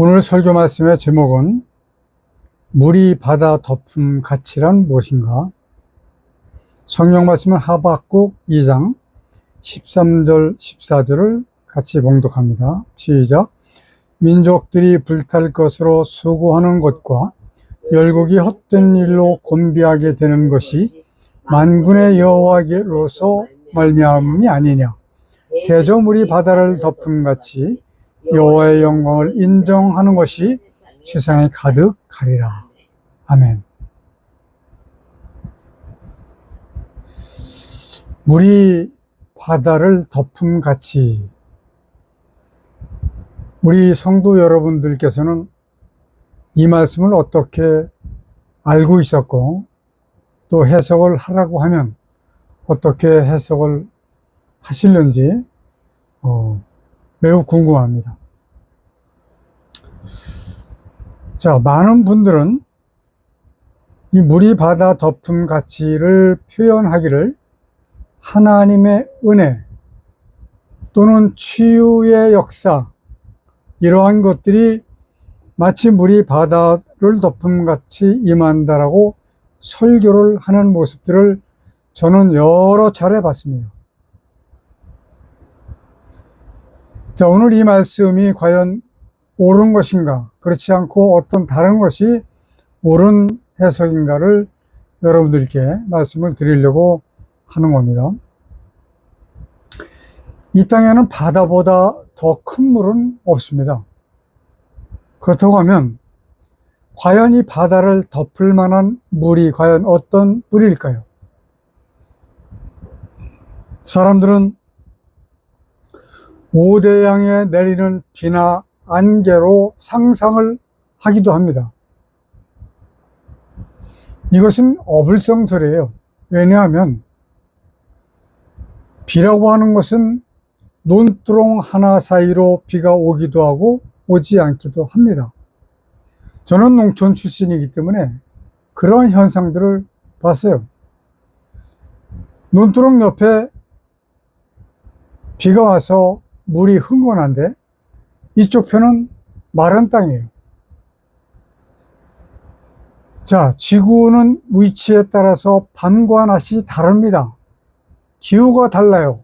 오늘 설교 말씀의 제목은 물이 바다 덮음 가치란 무엇인가? 성경 말씀은 하박국 2장 13절 14절을 같이 봉독합니다. 시작. 민족들이 불탈 것으로 수고하는 것과 열국이 헛된 일로 곤비하게 되는 것이 만군의 여호와께로서 말미암음이 아니냐. 대저물이 바다를 덮음같이 여호와의 영광을 인정하는 것이 세상에 가득하리라. 아멘. 물이 바다를 덮음같이, 우리 성도 여러분들께서는 이 말씀을 어떻게 알고 있었고, 또 해석을 하라고 하면 어떻게 해석을 하실는지 매우 궁금합니다. 자, 많은 분들은 이 물이 바다 덮음 가치를 표현하기를 하나님의 은혜 또는 치유의 역사, 이러한 것들이 마치 물이 바다를 덮음같이 임한다라고 설교를 하는 모습들을 저는 여러 차례 봤습니다. 자, 오늘 이 말씀이 과연 옳은 것인가, 그렇지 않고 어떤 다른 것이 옳은 해석인가를 여러분들께 말씀을 드리려고 하는 겁니다. 이 땅에는 바다보다 더 큰 물은 없습니다. 그렇다고 하면 과연 이 바다를 덮을 만한 물이 과연 어떤 물일까요? 사람들은 오대양에 내리는 비나 안개로 상상을 하기도 합니다. 이것은 어불성설이에요. 왜냐하면 비라고 하는 것은 논두렁 하나 사이로 비가 오기도 하고 오지 않기도 합니다. 저는 농촌 출신이기 때문에 그러한 현상들을 봤어요. 논두렁 옆에 비가 와서 물이 흥건한데 이쪽 편은 마른 땅이에요. 자, 지구는 위치에 따라서 밤과 낮이 다릅니다. 기후가 달라요.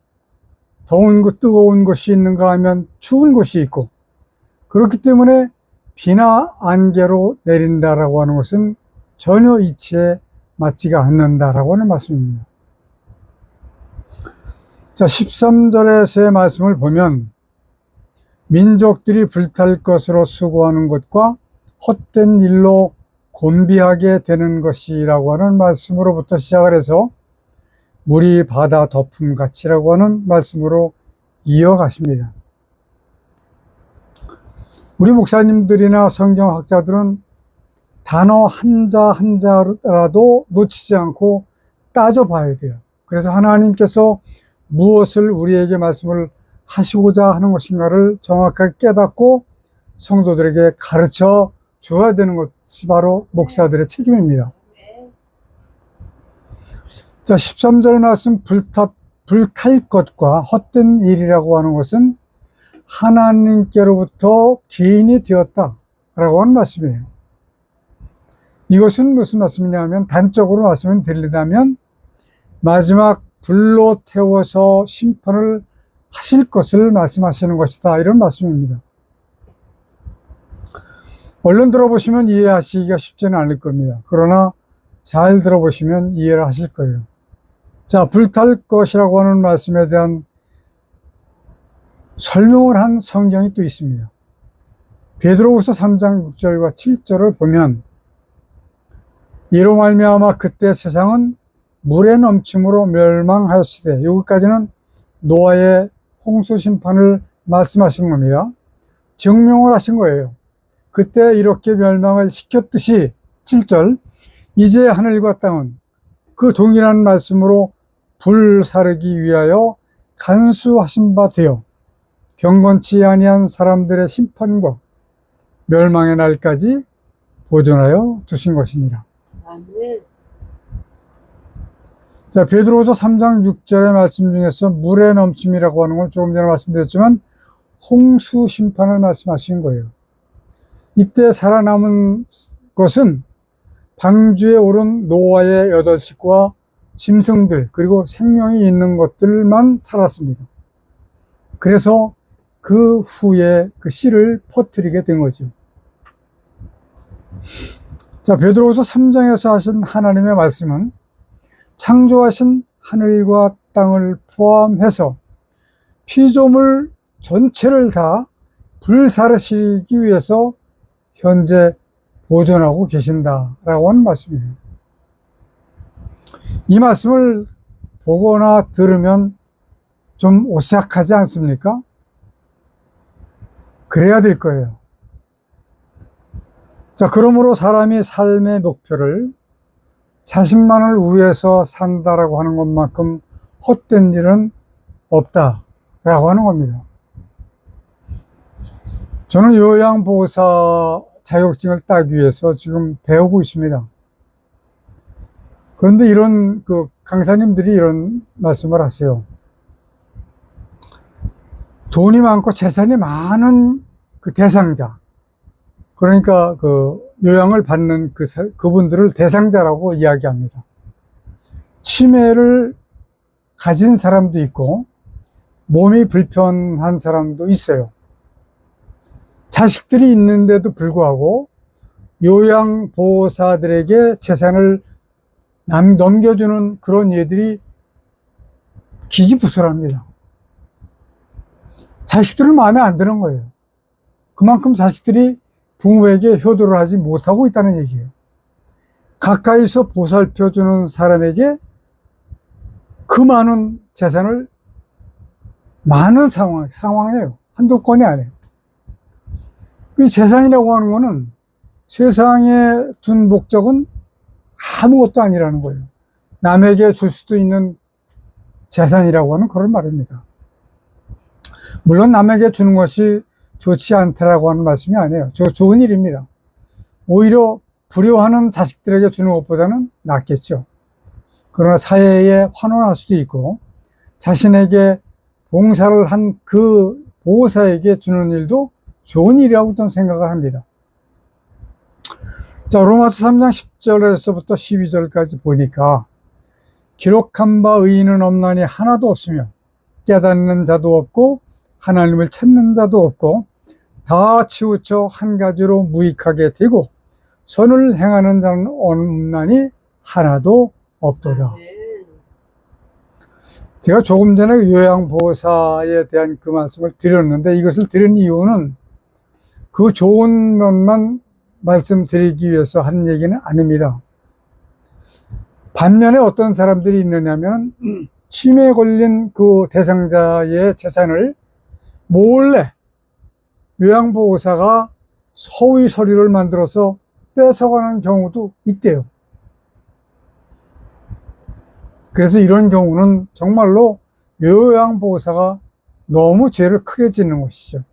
더운 곳, 뜨거운 곳이 있는가 하면 추운 곳이 있고, 그렇기 때문에 비나 안개로 내린다라고 하는 것은 전혀 이치에 맞지가 않는다라고 하는 말씀입니다. 자, 13절에서의 말씀을 보면 민족들이 불탈 것으로 수고하는 것과 헛된 일로 곤비하게 되는 것이라고 하는 말씀으로부터 시작을 해서 물이 바다 덮음같이라고 하는 말씀으로 이어가십니다. 우리 목사님들이나 성경학자들은 단어 한자 한자라도 놓치지 않고 따져봐야 돼요. 그래서 하나님께서 무엇을 우리에게 말씀을 하시고자 하는 것인가를 정확하게 깨닫고 성도들에게 가르쳐 줘야 되는 것이 바로 목사들의 책임입니다. 자, 13절 말씀, 불탈 것과 헛된 일이라고 하는 것은 하나님께로부터 기인이 되었다라고 하는 말씀이에요. 이것은 무슨 말씀이냐면, 단적으로 말씀을 드리려면 마지막 불로 태워서 심판을 하실 것을 말씀하시는 것이다, 이런 말씀입니다. 얼른 들어보시면 이해하시기가 쉽지는 않을 겁니다. 그러나 잘 들어보시면 이해를 하실 거예요. 자, 불탈 것이라고 하는 말씀에 대한 설명을 한 성경이 또 있습니다. 베드로후서 3장 6절과 7절을 보면 이로 말미암아 그때 세상은 물의 넘침으로 멸망하였으되, 여기까지는 노아의 홍수 심판을 말씀하신 겁니다. 증명을 하신 거예요. 그때 이렇게 멸망을 시켰듯이 7절, 이제 하늘과 땅은 그 동일한 말씀으로 불사르기 위하여 간수하신 바 되어 경건치 아니한 사람들의 심판과 멸망의 날까지 보존하여 두신 것이니라. 아멘. 자, 베드로후서 3장 6절의 말씀 중에서 물의 넘침이라고 하는 건 조금 전에 말씀드렸지만 홍수 심판을 말씀하신 거예요. 이때 살아남은 것은 방주에 오른 노아의 8식구와 짐승들 그리고 생명이 있는 것들만 살았습니다. 그래서 그 후에 그 씨를 퍼뜨리게 된 거죠. 자, 베드로후서 3장에서 하신 하나님의 말씀은 창조하신 하늘과 땅을 포함해서 피조물 전체를 다 불사르시기 위해서 현재 보존하고 계신다라고 하는 말씀이에요. 이 말씀을 보거나 들으면 좀 오싹하지 않습니까? 그래야 될 거예요. 자, 그러므로 사람이 삶의 목표를 자신만을 위해서 산다라고 하는 것만큼 헛된 일은 없다라고 하는 겁니다. 저는 요양보호사 자격증을 따기 위해서 지금 배우고 있습니다. 그런데 이런 강사님들이 이런 말씀을 하세요. 돈이 많고 재산이 많은 그 대상자, 그러니까 요양을 받는 그분들을 대상자라고 이야기합니다. 치매를 가진 사람도 있고 몸이 불편한 사람도 있어요. 자식들이 있는데도 불구하고 요양보호사들에게 재산을 넘겨주는 그런 예들이 기지부설합니다. 자식들은 마음에 안 드는 거예요. 그만큼 자식들이 부모에게 효도를 하지 못하고 있다는 얘기예요. 가까이서 보살펴주는 사람에게 그 많은 재산을 많은 상황이에요. 한두 건이 아니에요. 이 재산이라고 하는 거는 세상에 둔 목적은 아무것도 아니라는 거예요. 남에게 줄 수도 있는 재산이라고 하는 그런 말입니다. 물론 남에게 주는 것이 좋지 않다라고 하는 말씀이 아니에요. 좋은 일입니다. 오히려 불효하는 자식들에게 주는 것보다는 낫겠죠. 그러나 사회에 환원할 수도 있고 자신에게 봉사를 한 그 보호사에게 주는 일도 좋은 일이라고 저는 생각을 합니다. 자, 로마서 3장 10절에서부터 12절까지 보니까 기록한 바 의인은 없나니 하나도 없으며 깨닫는 자도 없고 하나님을 찾는 자도 없고 다 치우쳐 한 가지로 무익하게 되고 선을 행하는 자는 없나니 하나도 없도다. 제가 조금 전에 요양보호사에 대한 그 말씀을 드렸는데 이것을 드린 이유는 그 좋은 면만 말씀드리기 위해서 하는 얘기는 아닙니다. 반면에 어떤 사람들이 있느냐면 치매에 걸린 그 대상자의 재산을 몰래 요양보호사가 허위 서류를 만들어서 뺏어가는 경우도 있대요. 그래서 이런 경우는 정말로 요양보호사가 너무 죄를 크게 짓는 것이죠.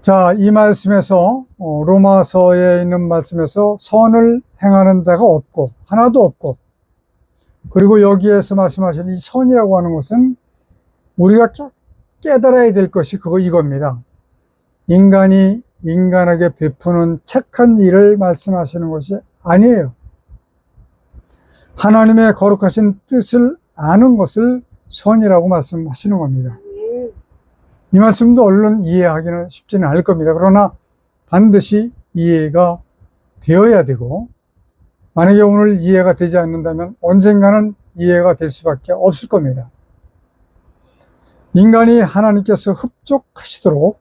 자, 이 말씀에서 로마서에 있는 말씀에서 선을 행하는 자가 없고 하나도 없고, 그리고 여기에서 말씀하신 이 선이라고 하는 것은 우리가 깨달아야 될 것이 이겁니다. 인간이 인간에게 베푸는 착한 일을 말씀하시는 것이 아니에요. 하나님의 거룩하신 뜻을 아는 것을 선이라고 말씀하시는 겁니다. 이 말씀도 얼른 이해하기는 쉽지는 않을 겁니다. 그러나 반드시 이해가 되어야 되고, 만약에 오늘 이해가 되지 않는다면 언젠가는 이해가 될 수밖에 없을 겁니다. 인간이 하나님께서 흡족하시도록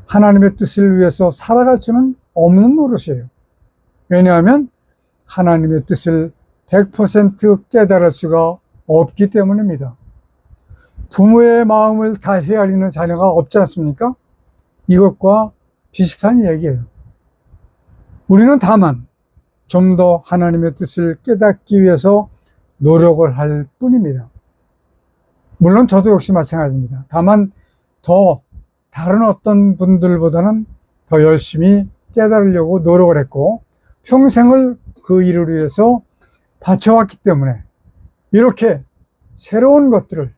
하나님의 뜻을 위해서 살아갈 수는 없는 노릇이에요. 왜냐하면 하나님의 뜻을 100% 깨달을 수가 없기 때문입니다. 부모의 마음을 다 헤아리는 자녀가 없지 않습니까? 이것과 비슷한 이야기예요. 우리는 다만 좀 더 하나님의 뜻을 깨닫기 위해서 노력을 할 뿐입니다. 물론 저도 역시 마찬가지입니다. 다만 더 다른 어떤 분들보다는 더 열심히 깨달으려고 노력을 했고 평생을 그 일을 위해서 바쳐왔기 때문에 이렇게 새로운 것들을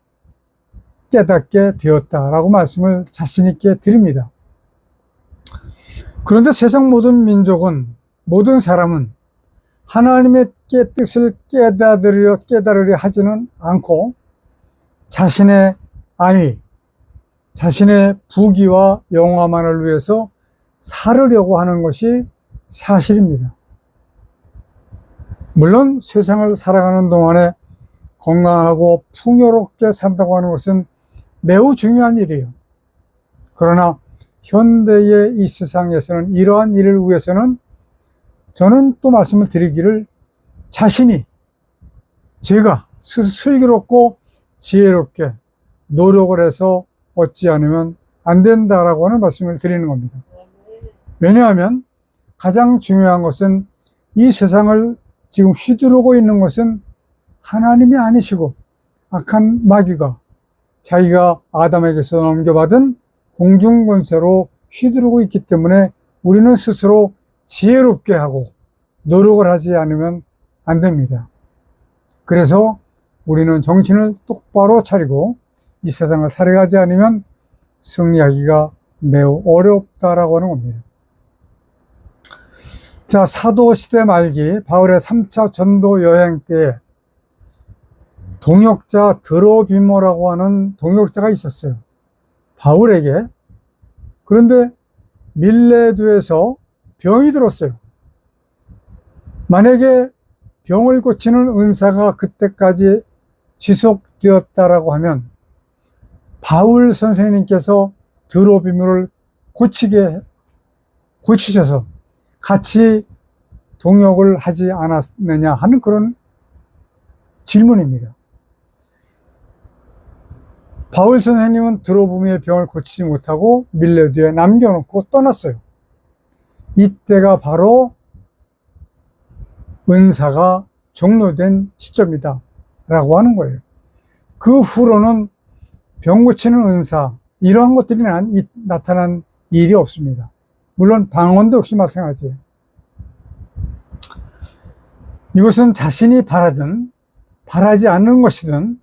깨닫게 되었다라고 말씀을 자신 있게 드립니다. 그런데 세상 모든 민족은, 모든 사람은 하나님의 뜻을 깨달으려 하지는 않고 자신의 안위, 자신의 부귀와 영화만을 위해서 살으려고 하는 것이 사실입니다. 물론 세상을 살아가는 동안에 건강하고 풍요롭게 산다고 하는 것은 매우 중요한 일이에요. 그러나 현대의 이 세상에서는 이러한 일을 위해서는 저는 또 말씀을 드리기를, 자신이, 제가 슬기롭고 지혜롭게 노력을 해서 얻지 않으면 안 된다라고 하는 말씀을 드리는 겁니다. 왜냐하면 가장 중요한 것은, 이 세상을 지금 휘두르고 있는 것은 하나님이 아니시고 악한 마귀가 자기가 아담에게서 넘겨받은 공중권세로 휘두르고 있기 때문에 우리는 스스로 지혜롭게 하고 노력을 하지 않으면 안 됩니다. 그래서 우리는 정신을 똑바로 차리고 이 세상을 살아가지 않으면 승리하기가 매우 어렵다라고 하는 겁니다. 자, 사도시대 말기 바울의 3차 전도 여행 때에 동역자 드로비모라고 하는 동역자가 있었어요, 바울에게. 그런데 밀레도에서 병이 들었어요. 만약에 병을 고치는 은사가 그때까지 지속되었다라고 하면 바울 선생님께서 드로비모를 고치셔서 같이 동역을 하지 않았느냐 하는 그런 질문입니다. 바울 선생님은 드로비모의 병을 고치지 못하고 밀레도에 남겨놓고 떠났어요. 이때가 바로 은사가 종료된 시점이다 라고 하는 거예요. 그 후로는 병 고치는 은사, 이러한 것들이 나타난 일이 없습니다. 물론 방언도 역시 마찬가지예요. 이것은 자신이 바라든 바라지 않는 것이든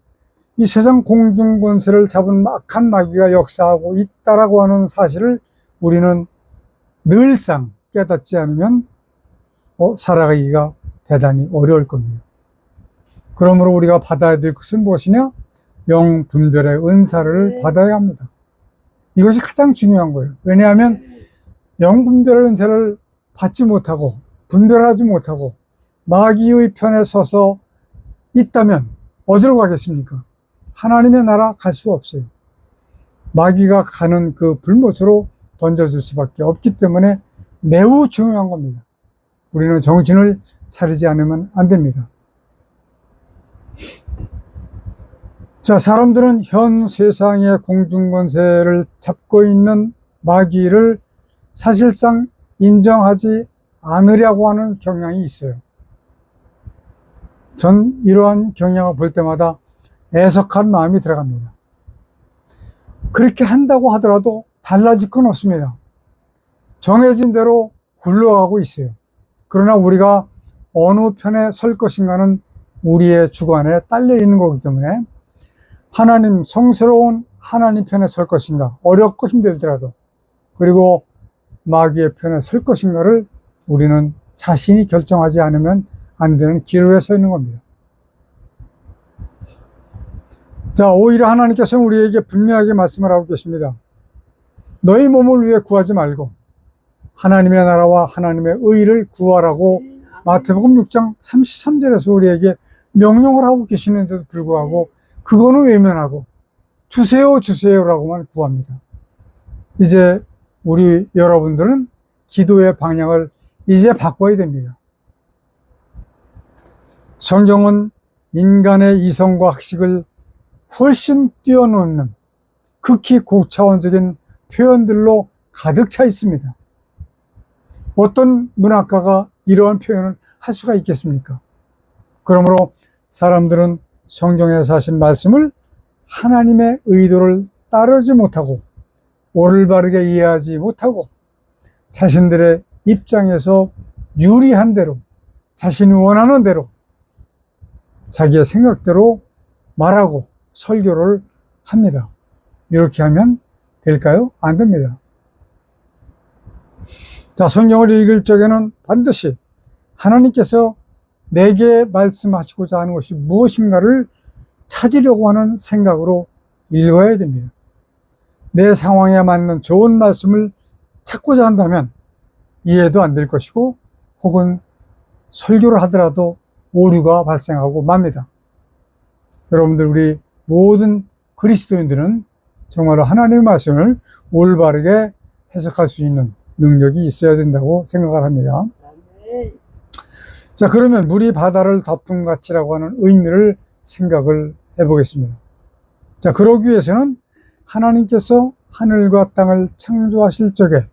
이 세상 공중권세를 잡은 악한 마귀가 역사하고 있다라고 하는 사실을 우리는 늘상 깨닫지 않으면 살아가기가 대단히 어려울 겁니다. 그러므로 우리가 받아야 될 것은 무엇이냐? 영분별의 은사를 받아야 합니다. 이것이 가장 중요한 거예요. 왜냐하면 영분별의 은사를 받지 못하고 분별하지 못하고 마귀의 편에 서서 있다면 어디로 가겠습니까? 하나님의 나라 갈 수 없어요. 마귀가 가는 그 불못으로 던져줄 수밖에 없기 때문에 매우 중요한 겁니다. 우리는 정신을 차리지 않으면 안 됩니다. 자, 사람들은 현 세상의 공중권세를 잡고 있는 마귀를 사실상 인정하지 않으려고 하는 경향이 있어요. 전 이러한 경향을 볼 때마다 애석한 마음이 들어갑니다. 그렇게 한다고 하더라도 달라질 건 없습니다. 정해진 대로 굴러가고 있어요. 그러나 우리가 어느 편에 설 것인가는 우리의 주관에 딸려 있는 거기 때문에 하나님, 성스러운 하나님 편에 설 것인가, 어렵고 힘들더라도, 그리고 마귀의 편에 설 것인가를 우리는 자신이 결정하지 않으면 안 되는 기로에 서 있는 겁니다. 자, 오히려 하나님께서는 우리에게 분명하게 말씀을 하고 계십니다. 너희 몸을 위해 구하지 말고 하나님의 나라와 하나님의 의를 구하라고 마태복음 6장 33절에서 우리에게 명령을 하고 계시는데도 불구하고 그거는 외면하고 주세요 주세요라고만 구합니다. 이제 우리 여러분들은 기도의 방향을 이제 바꿔야 됩니다. 성경은 인간의 이성과 학식을 훨씬 뛰어넘는 극히 고차원적인 표현들로 가득 차 있습니다. 어떤 문학가가 이러한 표현을 할 수가 있겠습니까? 그러므로 사람들은 성경에서 하신 말씀을 하나님의 의도를 따르지 못하고 올바르게 이해하지 못하고 자신들의 입장에서 유리한 대로, 자신이 원하는 대로, 자기의 생각대로 말하고 설교를 합니다. 이렇게 하면 될까요? 안 됩니다. 자, 성경을 읽을 적에는 반드시 하나님께서 내게 말씀하시고자 하는 것이 무엇인가를 찾으려고 하는 생각으로 읽어야 됩니다. 내 상황에 맞는 좋은 말씀을 찾고자 한다면 이해도 안 될 것이고, 혹은 설교를 하더라도 오류가 발생하고 맙니다. 여러분들, 우리 모든 그리스도인들은 정말로 하나님의 말씀을 올바르게 해석할 수 있는 능력이 있어야 된다고 생각을 합니다. 자, 그러면 물이 바다를 덮은 같이라고 하는 의미를 생각을 해보겠습니다. 자, 그러기 위해서는 하나님께서 하늘과 땅을 창조하실 적에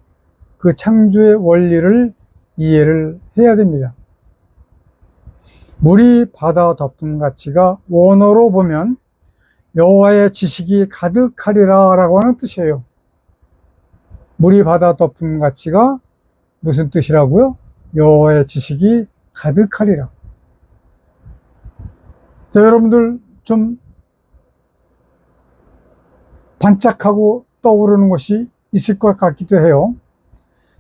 그 창조의 원리를 이해를 해야 됩니다. 물이 바다 덮은 같이가 원어로 보면 여호와의 지식이 가득하리라 라고 하는 뜻이에요. 물이 바다 덮은 같이가 무슨 뜻이라고요? 여호와의 지식이 가득하리라. 자, 여러분들 좀 반짝하고 떠오르는 것이 있을 것 같기도 해요.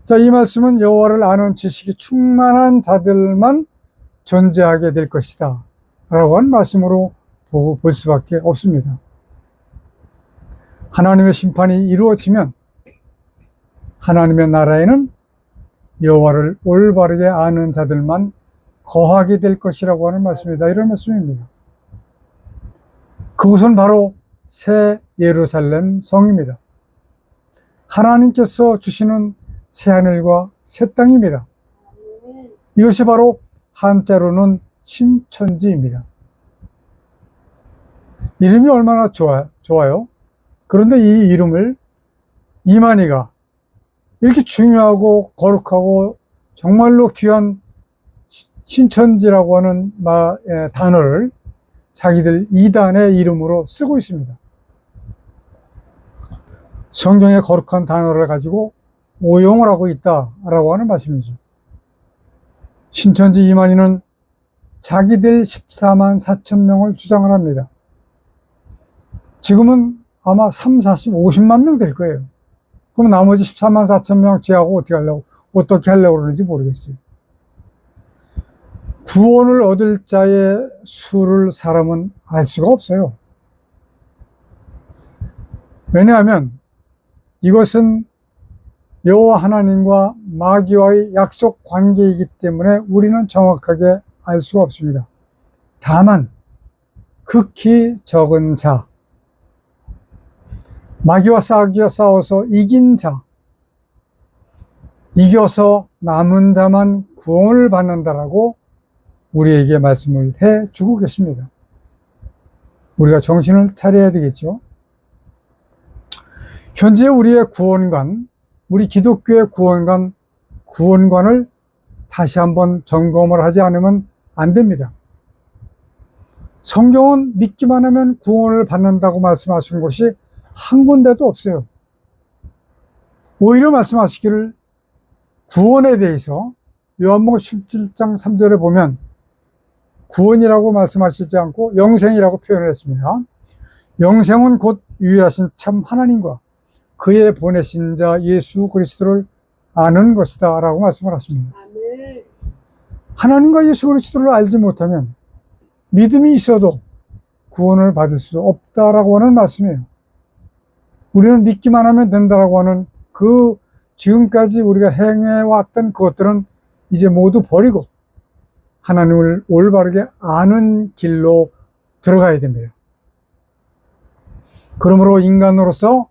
자, 이 말씀은 여호와를 아는 지식이 충만한 자들만 존재하게 될 것이다 라고 하는 말씀으로 볼 수밖에 없습니다. 하나님의 심판이 이루어지면 하나님의 나라에는 여호와를 올바르게 아는 자들만 거하게 될 것이라고 하는 말씀이다, 이런 말씀입니다. 그곳은 바로 새 예루살렘 성입니다. 하나님께서 주시는 새 하늘과 새 땅입니다. 이것이 바로 한자로는 신천지입니다. 이름이 얼마나 좋아요. 그런데 이 이름을 이만희가 이렇게 중요하고 거룩하고 정말로 귀한 신천지라고 하는 단어를 자기들 이단의 이름으로 쓰고 있습니다. 성경의 거룩한 단어를 가지고 오용을 하고 있다라고 하는 말씀이죠. 신천지 이만희는 자기들 14만 4천 명을 주장을 합니다. 지금은 아마 40, 50만 명 될 거예요. 그럼 나머지 14만 4천 명 지하고 어떻게 하려고 그러는지 모르겠어요. 구원을 얻을 자의 수를 사람은 알 수가 없어요. 왜냐하면 이것은 여호와 하나님과 마귀와의 약속 관계이기 때문에 우리는 정확하게 알 수가 없습니다. 다만 극히 적은 자, 마귀와 싸워서 이긴 자, 이겨서 남은 자만 구원을 받는다라고 우리에게 말씀을 해주고 계십니다. 우리가 정신을 차려야 되겠죠. 현재 우리의 구원관, 우리 기독교의 구원관을 다시 한번 점검을 하지 않으면 안 됩니다. 성경은 믿기만 하면 구원을 받는다고 말씀하신 것이 한 군데도 없어요. 오히려 말씀하시기를 구원에 대해서 요한복음 17장 3절에 보면 구원이라고 말씀하시지 않고 영생이라고 표현을 했습니다. 영생은 곧 유일하신 참 하나님과 그의 보내신 자 예수 그리스도를 아는 것이다 라고 말씀을 하십니다. 하나님과 예수 그리스도를 알지 못하면 믿음이 있어도 구원을 받을 수 없다라고 하는 말씀이에요. 우리는 믿기만 하면 된다라고 하는 그 지금까지 우리가 행해왔던 그것들은 이제 모두 버리고 하나님을 올바르게 아는 길로 들어가야 됩니다. 그러므로 인간으로서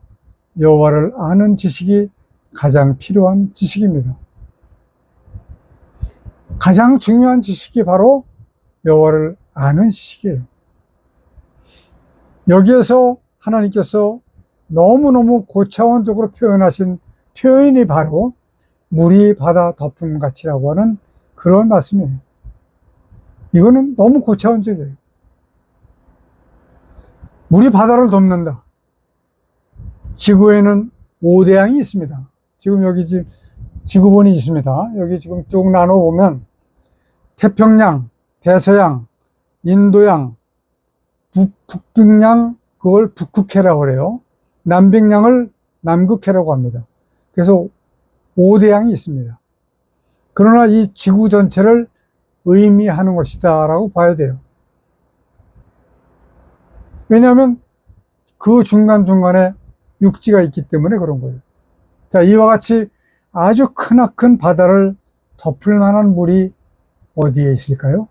여호와를 아는 지식이 가장 필요한 지식입니다. 가장 중요한 지식이 바로 여호와를 아는 지식이에요. 여기에서 하나님께서 너무너무 고차원적으로 표현하신 표현이 바로 물이 바다 덮음 같이라고 하는 그런 말씀이에요. 이거는 너무 고차원적이에요. 물이 바다를 덮는다. 지구에는 5대양이 있습니다. 지금 여기 지구본이 있습니다. 여기 지금 쭉 나눠보면 태평양, 대서양, 인도양, 북극양, 그걸 북극해라고 그래요. 남백양을 남극해라고 합니다. 그래서 5대양이 있습니다. 그러나 이 지구 전체를 의미하는 것이다 라고 봐야 돼요. 왜냐하면 그 중간중간에 육지가 있기 때문에 그런 거예요. 자, 이와 같이 아주 크나큰 바다를 덮을 만한 물이 어디에 있을까요?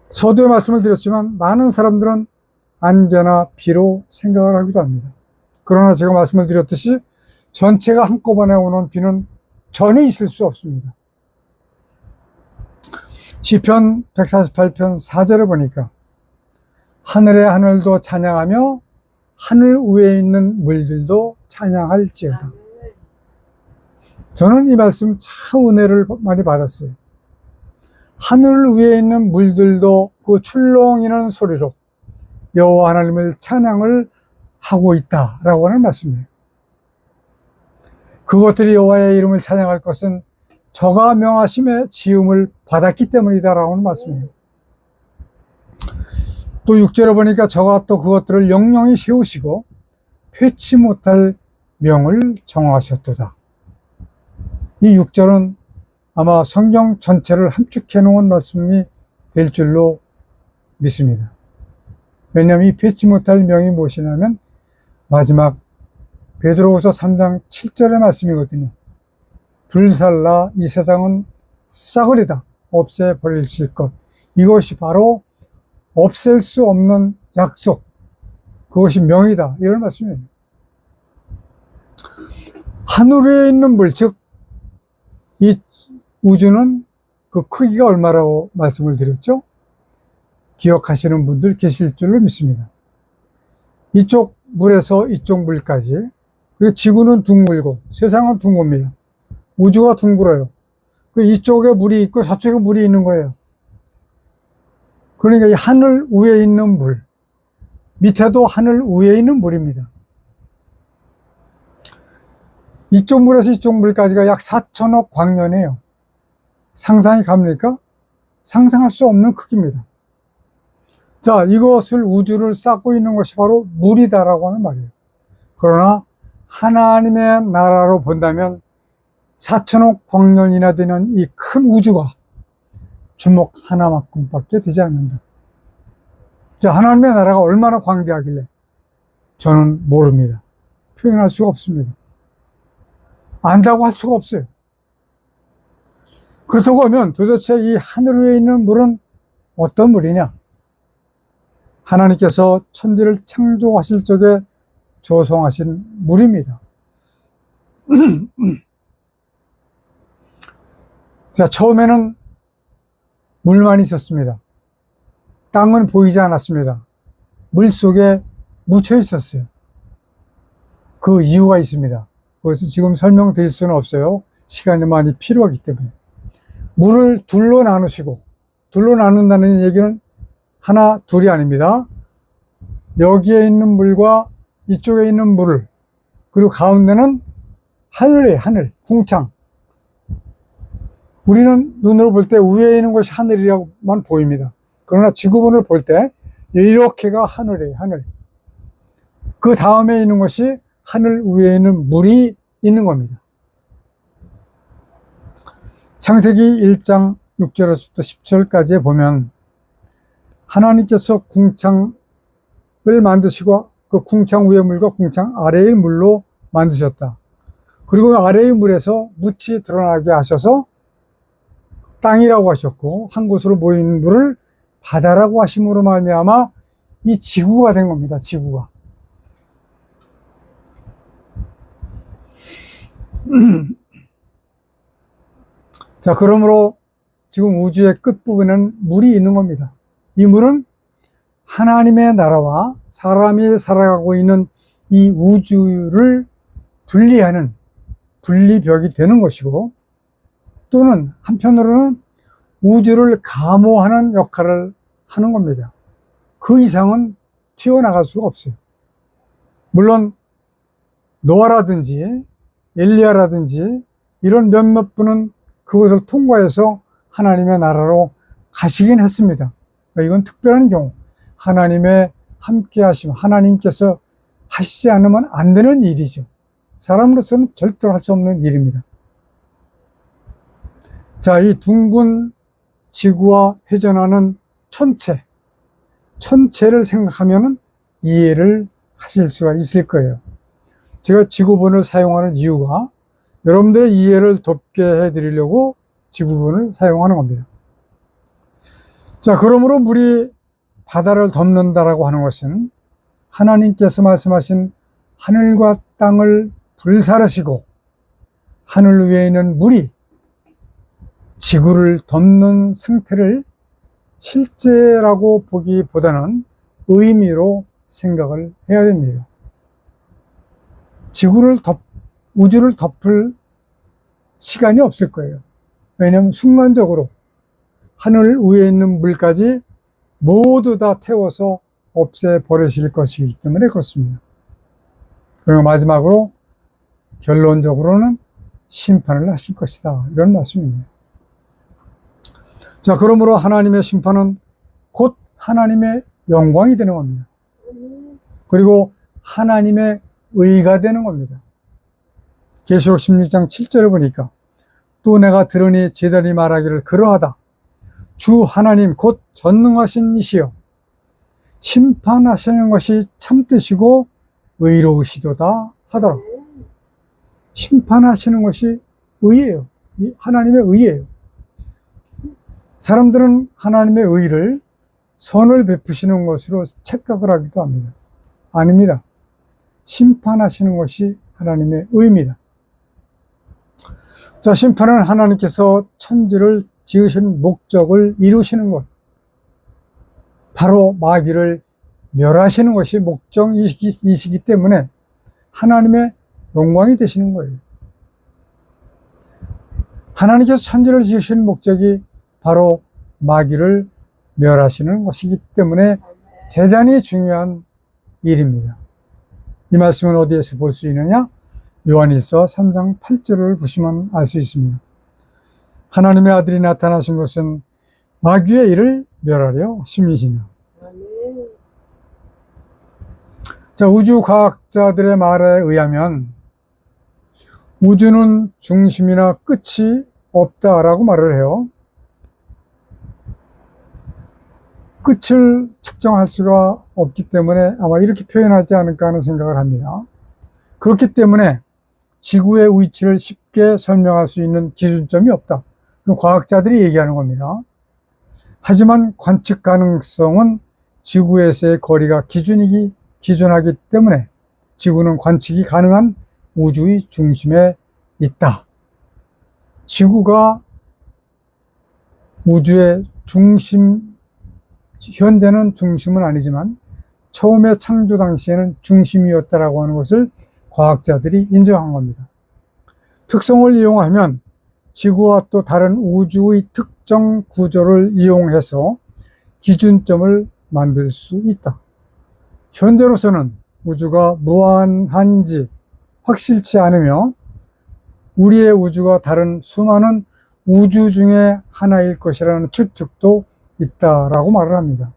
서두에 말씀을 드렸지만 많은 사람들은 안개나 비로 생각을 하기도 합니다. 그러나 제가 말씀을 드렸듯이 전체가 한꺼번에 오는 비는 전혀 있을 수 없습니다. 시편 148편 4절을 보니까 하늘의 하늘도 찬양하며 하늘 위에 있는 물들도 찬양할지어다. 저는 이 말씀 참 은혜를 많이 받았어요. 하늘 위에 있는 물들도 그 출렁이는 소리로 여호와 하나님을 찬양을 하고 있다라고 하는 말씀이에요. 그것들이 여호와의 이름을 찬양할 것은 저가 명하심의 지음을 받았기 때문이다라고 하는 말씀이에요. 또 6절에 보니까 저가 또 그것들을 영영히 세우시고 패치 못할 명을 정하셨도다. 이 6절은 아마 성경 전체를 함축해 놓은 말씀이 될 줄로 믿습니다. 왜냐하면 이 패치 못할 명이 무엇이냐면 마지막 베드로후서 3장 7절의 말씀이거든요. 불살라 이 세상은 싸그리다 없애버리실 것. 이것이 바로 없앨 수 없는 약속, 그것이 명이다, 이런 말씀이에요. 하늘 위에 있는 물, 즉 이 우주는 그 크기가 얼마라고 말씀을 드렸죠? 기억하시는 분들 계실 줄로 믿습니다. 이쪽 물에서 이쪽 물까지, 그리고 지구는 둥글고 세상은 둥글입니다. 우주가 둥글어요. 이쪽에 물이 있고 저쪽에 물이 있는 거예요. 그러니까 이 하늘 위에 있는 물, 밑에도 하늘 위에 있는 물입니다. 이쪽 물에서 이쪽 물까지가 약 4천억 광년이에요. 상상이 갑니까? 상상할 수 없는 크기입니다. 자, 이것을 우주를 쌓고 있는 것이 바로 물이다라고 하는 말이에요. 그러나 하나님의 나라로 본다면 4천억 광년이나 되는 이 큰 우주가 주먹 하나만큼밖에 되지 않는다. 자, 하나님의 나라가 얼마나 광대하길래 저는 모릅니다. 표현할 수가 없습니다. 안다고 할 수가 없어요. 그렇다고 하면 도대체 이 하늘 위에 있는 물은 어떤 물이냐? 하나님께서 천지를 창조하실 적에 조성하신 물입니다. 자, 처음에는 물만 있었습니다. 땅은 보이지 않았습니다. 물 속에 묻혀 있었어요. 그 이유가 있습니다. 그것을 지금 설명드릴 수는 없어요. 시간이 많이 필요하기 때문에. 물을 둘로 나누시고, 둘로 나눈다는 얘기는 하나, 둘이 아닙니다. 여기에 있는 물과 이쪽에 있는 물을, 그리고 가운데는 하늘이에요. 하늘, 궁창. 우리는 눈으로 볼 때 위에 있는 것이 하늘이라고만 보입니다. 그러나 지구본을 볼 때 이렇게가 하늘이에요. 하늘. 그 다음에 있는 것이 하늘 위에 있는 물이 있는 겁니다. 창세기 1장 6절에서부터 10절까지 보면 하나님께서 궁창을 만드시고 그 궁창 위의 물과 궁창 아래의 물로 만드셨다. 그리고 아래의 물에서 묻이 드러나게 하셔서 땅이라고 하셨고 한 곳으로 모인 물을 바다라고 하심으로 말미암아 이 지구가 된 겁니다. 지구가. 자, 그러므로 지금 우주의 끝부분에는 물이 있는 겁니다. 이 물은 하나님의 나라와 사람이 살아가고 있는 이 우주를 분리하는 분리벽이 되는 것이고, 또는 한편으로는 우주를 감호하는 역할을 하는 겁니다. 그 이상은 튀어나갈 수가 없어요. 물론 노아라든지 엘리야라든지 이런 몇몇 분은 그것을 통과해서 하나님의 나라로 가시긴 했습니다. 이건 특별한 경우, 하나님의 함께 하심, 하나님께서 하시지 않으면 안 되는 일이죠. 사람으로서는 절대로 할 수 없는 일입니다. 자, 이 둥근 지구와 회전하는 천체를 생각하면 이해를 하실 수가 있을 거예요. 제가 지구본을 사용하는 이유가 여러분들의 이해를 돕게 해드리려고 지구본을 사용하는 겁니다. 자, 그러므로 물이 바다를 덮는다라고 하는 것은 하나님께서 말씀하신 하늘과 땅을 불사르시고 하늘 위에 있는 물이 지구를 덮는 상태를 실제라고 보기보다는 의미로 생각을 해야 됩니다. 우주를 덮을 시간이 없을 거예요. 왜냐하면 순간적으로 하늘 위에 있는 물까지 모두 다 태워서 없애버리실 것이기 때문에 그렇습니다. 그리고 마지막으로 결론적으로는 심판을 하실 것이다, 이런 말씀입니다. 자, 그러므로 하나님의 심판은 곧 하나님의 영광이 되는 겁니다. 그리고 하나님의 의가 되는 겁니다. 계시록 16장 7절을 보니까 또 내가 들으니 제자들이 말하기를 그러하다. 주 하나님 곧 전능하신 이시여 심판하시는 것이 참되시고 의로우시도다 하더라. 심판하시는 것이 의예요. 하나님의 의예요. 사람들은 하나님의 의를 선을 베푸시는 것으로 착각을 하기도 합니다. 아닙니다. 심판하시는 것이 하나님의 의입니다. 자, 심판은 하나님께서 천지를 지으신 목적을 이루시는 것, 바로 마귀를 멸하시는 것이 목적이시기 때문에 하나님의 영광이 되시는 거예요. 하나님께서 천지를 지으신 목적이 바로 마귀를 멸하시는 것이기 때문에 대단히 중요한 일입니다. 이 말씀은 어디에서 볼 수 있느냐? 요한일서 3장 8절을 보시면 알 수 있습니다. 하나님의 아들이 나타나신 것은 마귀의 일을 멸하려 하심이시며. 자, 우주과학자들의 말에 의하면 우주는 중심이나 끝이 없다라고 말을 해요. 끝을 측정할 수가 없기 때문에 아마 이렇게 표현하지 않을까 하는 생각을 합니다. 그렇기 때문에 지구의 위치를 쉽게 설명할 수 있는 기준점이 없다. 과학자들이 얘기하는 겁니다. 하지만 관측 가능성은 지구에서의 거리가 기준하기 때문에 지구는 관측이 가능한 우주의 중심에 있다. 지구가 우주의 중심, 현재는 중심은 아니지만 처음에 창조 당시에는 중심이었다라고 하는 것을 과학자들이 인정한 겁니다. 특성을 이용하면 지구와 또 다른 우주의 특정 구조를 이용해서 기준점을 만들 수 있다. 현재로서는 우주가 무한한지 확실치 않으며 우리의 우주가 다른 수많은 우주 중에 하나일 것이라는 추측도 있다라고 말을 합니다.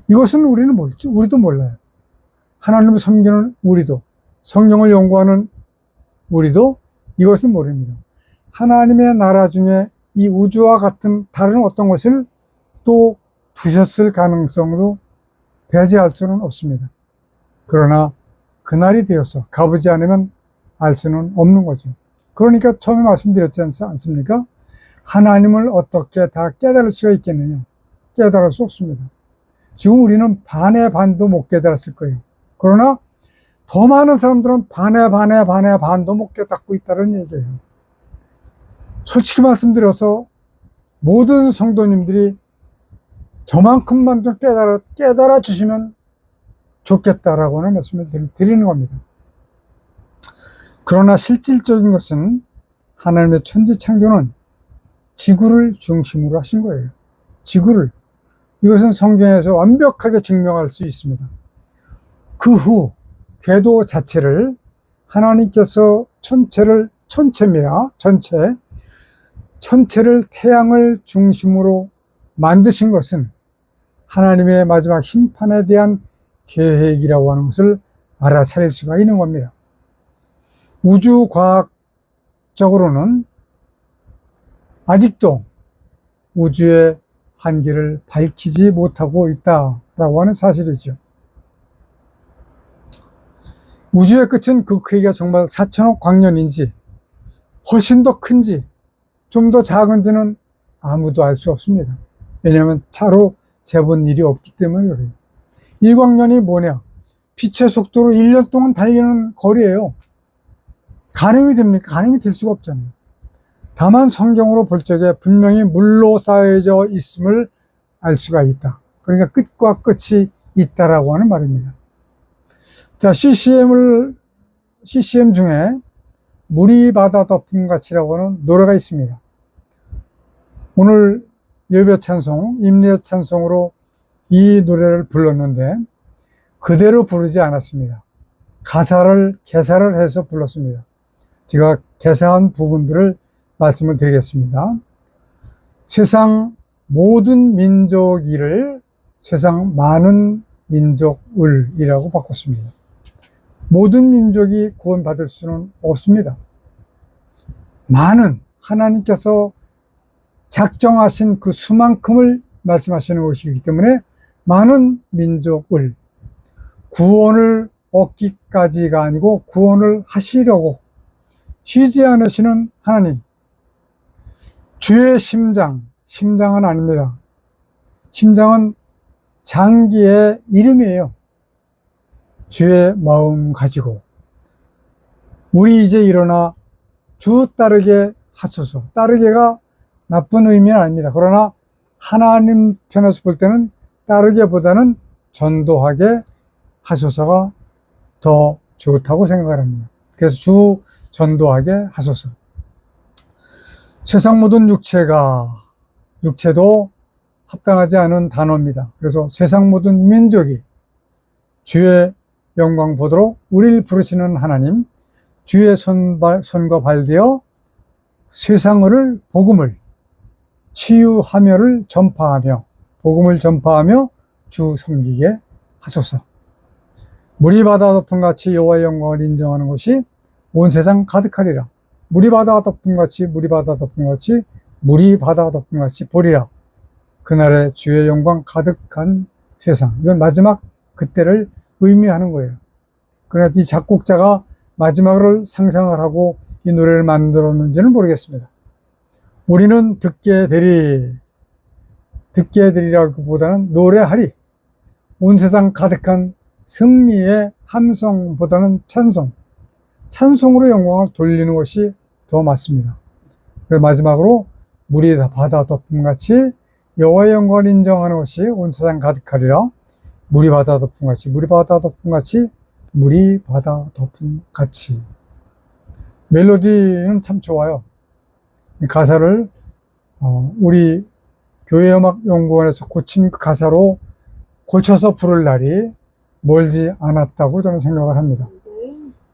이것은 우리도 몰라요. 하나님을 섬기는 우리도, 성경을 연구하는 우리도 이것은 모릅니다. 하나님의 나라 중에 이 우주와 같은 다른 어떤 것을 또 두셨을 가능성도 배제할 수는 없습니다. 그러나 그날이 되어서 가보지 않으면 알 수는 없는 거죠. 그러니까 처음에 말씀드렸지 않습니까? 하나님을 어떻게 다 깨달을 수가 있겠느냐? 깨달을 수 없습니다. 지금 우리는 반의 반도 못 깨달았을 거예요. 그러나 더 많은 사람들은 반의 반도 못 깨닫고 있다는 얘기예요. 솔직히 말씀드려서 모든 성도님들이 저만큼만 좀 깨달아 주시면 좋겠다라고 하는 말씀을 드리는 겁니다. 그러나 실질적인 것은 하나님의 천지 창조는 지구를 중심으로 하신 거예요. 지구를. 이것은 성경에서 완벽하게 증명할 수 있습니다. 그 후 궤도 자체를 하나님께서 천체를 태양을 중심으로 만드신 것은 하나님의 마지막 심판에 대한 계획이라고 하는 것을 알아차릴 수가 있는 겁니다. 우주과학적으로는 아직도 우주의 한계를 밝히지 못하고 있다라고 하는 사실이죠. 우주의 끝은 그 크기가 정말 4천억 광년인지 훨씬 더 큰지 좀 더 작은지는 아무도 알 수 없습니다. 왜냐하면 차로 재본 일이 없기 때문에 그래요. 일광년이 뭐냐? 빛의 속도로 1년 동안 달리는 거리예요. 가늠이 됩니까? 가늠이 될 수가 없잖아요. 다만 성경으로 볼 적에 분명히 물로 쌓여져 있음을 알 수가 있다. 그러니까 끝과 끝이 있다라고 하는 말입니다. 자, CCM 중에 물이 바다 덮음같이라고 하는 노래가 있습니다. 오늘 예배 찬송, 임례 찬송으로 이 노래를 불렀는데 그대로 부르지 않았습니다. 개사를 해서 불렀습니다. 제가 개사한 부분들을 말씀을 드리겠습니다. 세상 모든 민족이를 세상 많은 민족을이라고 바꿨습니다. 모든 민족이 구원받을 수는 없습니다. 많은 하나님께서 작정하신 그 수만큼을 말씀하시는 것이기 때문에 많은 민족을 구원을 얻기까지가 아니고 구원을 하시려고 쉬지 않으시는 하나님. 주의 심장은 아닙니다. 심장은 장기의 이름이에요. 주의 마음 가지고 우리 이제 일어나 주 따르게 하소서. 따르게가 나쁜 의미는 아닙니다. 그러나 하나님 편에서 볼 때는 따르게보다는 전도하게 하소서가 더 좋다고 생각을 합니다. 그래서 주 전도하게 하소서. 세상 모든 육체도 합당하지 않은 단어입니다. 그래서 세상 모든 민족이 주의 영광 보도록 우리를 부르시는 하나님, 주의 손과 발되어 세상을 복음을 치유하며를 전파하며 복음을 전파하며 주 섬기게 하소서. 물이 바다 덮음같이 여호와의 영광을 인정하는 것이 온 세상 가득하리라. 물이 바다 덮음같이 보리라. 그날에 주의 영광 가득한 세상. 이건 마지막 그때를 의미하는 거예요. 그러나 이 작곡자가 마지막을 상상을 하고 이 노래를 만들었는지는 모르겠습니다. 우리는 듣게 되리라기보다는 노래하리. 온 세상 가득한 승리의 함성보다는 찬송으로 영광을 돌리는 것이 더 맞습니다. 그래서 마지막으로 물이 바다 덮음같이 여호와의 영광을 인정하는 것이 온 세상 가득하리라. 물이 바다 덮음같이 멜로디는 참 좋아요. 가사를 우리 교회음악연구원에서 고친 가사로 고쳐서 부를 날이 멀지 않았다고 저는 생각을 합니다.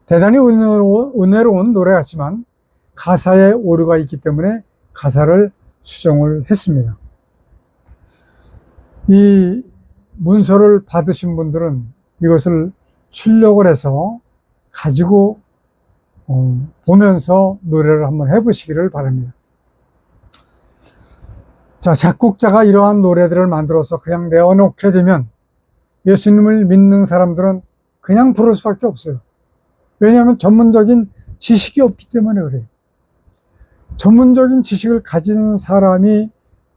대단히 은혜로운 노래 같지만 가사에 오류가 있기 때문에 가사를 수정을 했습니다. 이 문서를 받으신 분들은 이것을 출력을 해서 가지고 보면서 노래를 한번 해보시기를 바랍니다. 자, 작곡자가 이러한 노래들을 만들어서 그냥 내어놓게 되면 예수님을 믿는 사람들은 그냥 부를 수밖에 없어요. 왜냐하면 전문적인 지식이 없기 때문에 그래요. 전문적인 지식을 가진 사람이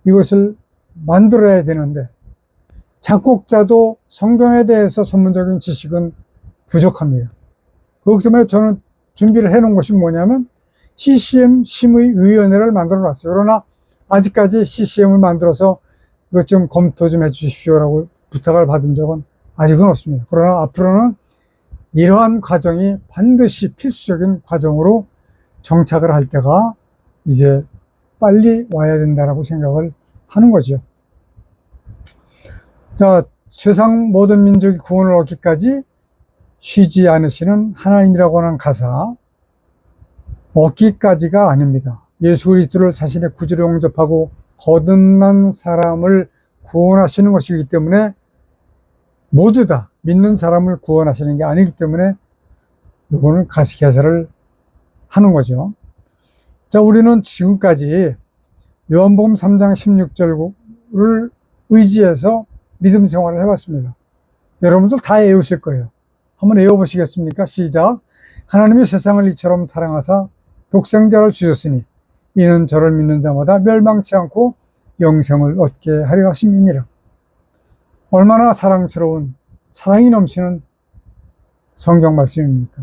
이것을 만들어야 되는데 작곡자도 성경에 대해서 전문적인 지식은 부족합니다. 그렇기 때문에 저는 준비를 해놓은 것이 뭐냐면 CCM 심의위원회를 만들어 놨어요. 그러나 아직까지 CCM을 만들어서 이것 좀 검토 좀 해주십시오라고 부탁을 받은 적은 아직은 없습니다. 그러나 앞으로는 이러한 과정이 반드시 필수적인 과정으로 정착을 할 때가 이제 빨리 와야 된다라고 생각을 하는 거죠. 자, 세상 모든 민족이 구원을 얻기까지 쉬지 않으시는 하나님이라고 하는 가사, 얻기까지가 아닙니다. 예수 그리스도를 자신의 구주로 영접하고 거듭난 사람을 구원하시는 것이기 때문에 모두 다 믿는 사람을 구원하시는 게 아니기 때문에 이거는 가사를 하는 거죠. 자, 우리는 지금까지 요한복음 3장 16절을 의지해서 믿음 생활을 해봤습니다. 여러분들 다 외우실 거예요. 한번 외워보시겠습니까? 시작. 하나님이 세상을 이처럼 사랑하사 독생자를 주셨으니 이는 저를 믿는 자마다 멸망치 않고 영생을 얻게 하려 하심이니라. 얼마나 사랑스러운, 사랑이 넘치는 성경 말씀입니까?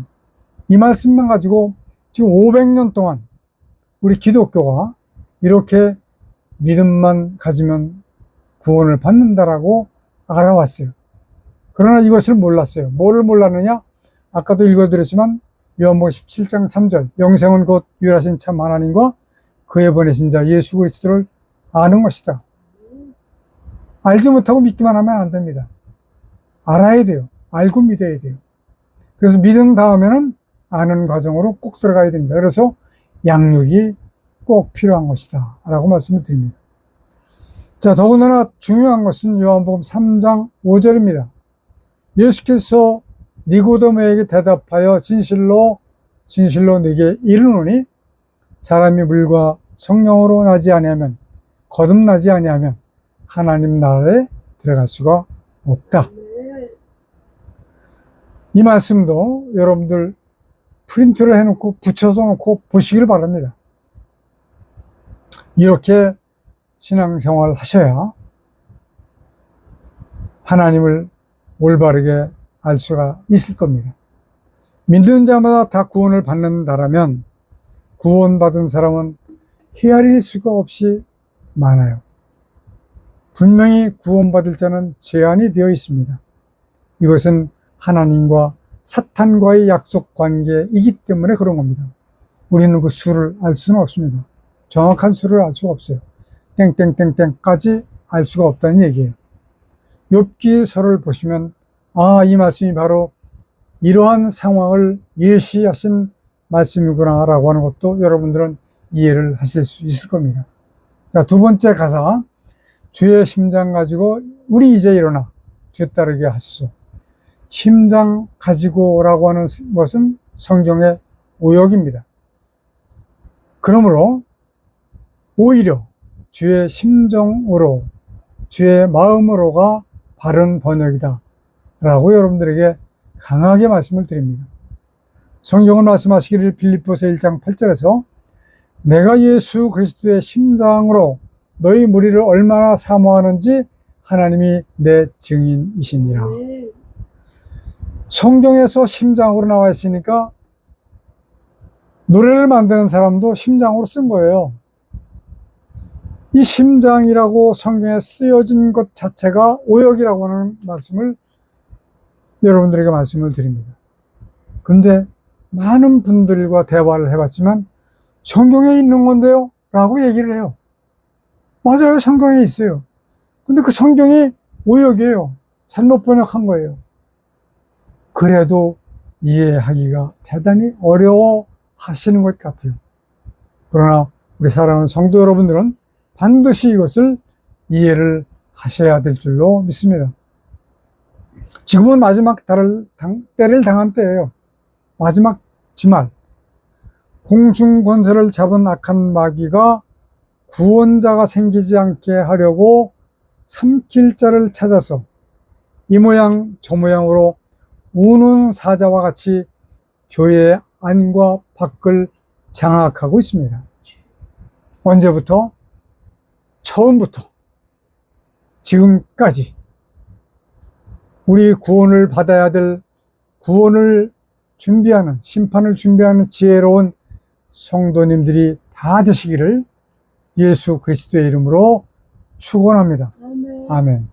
이 말씀만 가지고 지금 500년 동안 우리 기독교가 이렇게 믿음만 가지면 구원을 받는다라고 알아왔어요. 그러나 이것을 몰랐어요. 뭐를 몰랐느냐? 아까도 읽어드렸지만 요한복음 17장 3절 영생은 곧 유일하신 참 하나님과 그의 보내신 자 예수 그리스도를 아는 것이다. 알지 못하고 믿기만 하면 안 됩니다. 알아야 돼요. 알고 믿어야 돼요. 그래서 믿은 다음에는 아는 과정으로 꼭 들어가야 됩니다. 그래서 양육이 꼭 필요한 것이다 라고 말씀을 드립니다. 자, 더군다나 중요한 것은 요한복음 3장 5절입니다. 예수께서 니고데모에게 대답하여 진실로 네게 이르노니 사람이 물과 성령으로 나지 아니하면 거듭나지 아니하면 하나님 나라에 들어갈 수가 없다. 이 말씀도 여러분들 프린트를 해놓고 붙여서 놓고 보시기를 바랍니다. 이렇게 신앙생활 하셔야 하나님을 올바르게 알 수가 있을 겁니다. 믿는 자마다 다 구원을 받는다라면 구원받은 사람은 헤아릴 수가 없이 많아요. 분명히 구원받을 자는 제한이 되어 있습니다. 이것은 하나님과 사탄과의 약속 관계이기 때문에 그런 겁니다. 우리는 그 수를 알 수는 없습니다. 정확한 수를 알 수가 없어요. 땡땡땡땡까지 알 수가 없다는 얘기예요. 욥기서를 보시면 이 말씀이 바로 이러한 상황을 예시하신 말씀이구나 라고 하는 것도 여러분들은 이해를 하실 수 있을 겁니다. 자, 두 번째 가사 주의 심장 가지고 우리 이제 일어나 주 따르게 하소서. 심장 가지고 라고 하는 것은 성경의 오역입니다. 그러므로 오히려 주의 심정으로 주의 마음으로가 바른 번역이다 라고 여러분들에게 강하게 말씀을 드립니다. 성경은 말씀하시기를 빌립보서 1장 8절에서 내가 예수 그리스도의 심장으로 너희 무리를 얼마나 사모하는지 하나님이 내 증인이시니라. 성경에서 심장으로 나와 있으니까 노래를 만드는 사람도 심장으로 쓴 거예요. 이 심장이라고 성경에 쓰여진 것 자체가 오역이라고 하는 말씀을 여러분들에게 말씀을 드립니다. 근데 많은 분들과 대화를 해봤지만 성경에 있는 건데요 라고 얘기를 해요. 맞아요, 성경에 있어요. 근데 그 성경이 오역이에요. 잘못 번역한 거예요. 그래도 이해하기가 대단히 어려워 하시는 것 같아요. 그러나 우리 사랑하는 성도 여러분들은 반드시 이것을 이해를 하셔야 될 줄로 믿습니다. 지금은 마지막 때를 당한 때예요. 마지막 지말. 공중권세를 잡은 악한 마귀가 구원자가 생기지 않게 하려고 삼킬 자를 찾아서 이 모양 저 모양으로 우는 사자와 같이 교회의 안과 밖을 장악하고 있습니다. 언제부터? 처음부터 지금까지 우리 구원을 받아야 될 구원을 준비하는 심판을 준비하는 지혜로운 성도님들이 다 되시기를 예수 그리스도의 이름으로 축원합니다. 아멘.